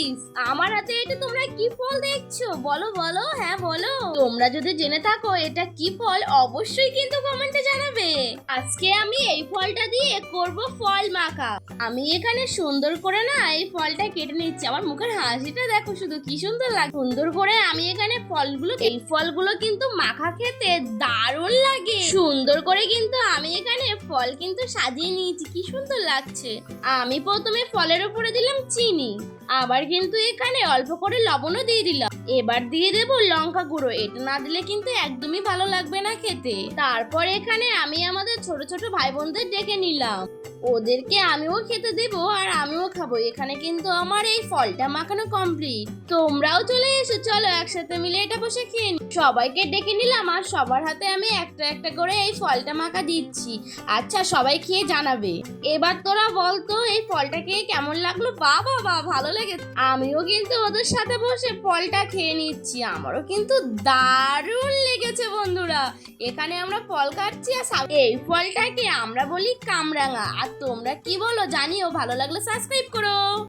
Guys, আমার হাতে এটা তোমরা কি ফল দেখছো? বলো বলো, হ্যাঁ বলো। তোমরা যদি জেনে থাকো এটা কি ফল, অবশ্যই কিন্তু কমেন্টে জানাবে। আজকে আমি এই ফলটা দিয়ে করব ফল মাখা। আমি এখানে সুন্দর করে না এই ফলটা কেটে নিচ্ছি। আমার মুখের হাসিটা দেখো শুধু, কি সুন্দর লাগে। সুন্দর করে আমি এখানে এই ফলগুলো কিন্তু মাখা খেতে দারুণ লাগে। সুন্দর করে কিন্তু আমি এখানে ফল কিন্তু সাজিয়ে নিয়েছি, কি সুন্দর লাগছে। আমি প্রথমে ফলের উপরে দিলাম চিনি, আবার কিন্তু এখানে অল্প করে লবণও দিয়ে দিলাম। এবার দিয়ে দেব লঙ্কা গুঁড়ো, এটা না দিলে কিন্তু একদমই ভালো লাগবে না খেতে। তারপর এখানে আমি আমাদের ছোট ছোট ভাই বোনদের ডেকে নিলাম, ওদেরকে আমিও খেতে দেব আর আমিও খাবো। এখানে কিন্তু আমার এই ফলটা মাখানো কমপ্লিট। তোমরাও চলে এসো, চলো একসাথে মিলে এটা বসে খেয়ে নি। সবাইকে ডেকে নিলাম আর সবার হাতে আমি একটা একটা করে এই ফলটা মাখা দিচ্ছি। আচ্ছা, সবাই খেয়ে জানাবে। এবার তোরা বলতো এই ফলটা খেয়ে কেমন লাগলো? বাবা বা ভালো লেগেছে। আমিও কিন্তু ওদের সাথে বসে ফলটা খেয়ে নিচ্ছি, আমারও কিন্তু দারুণ লেগেছে বন্ধুরা। এখানে আমরা ফল খাচ্ছি আর এই ফলটাকে আমরা বলি কামরাঙা। আর তোমরা কি বলো জানিও, ভালো লাগলে সাবস্ক্রাইব করো।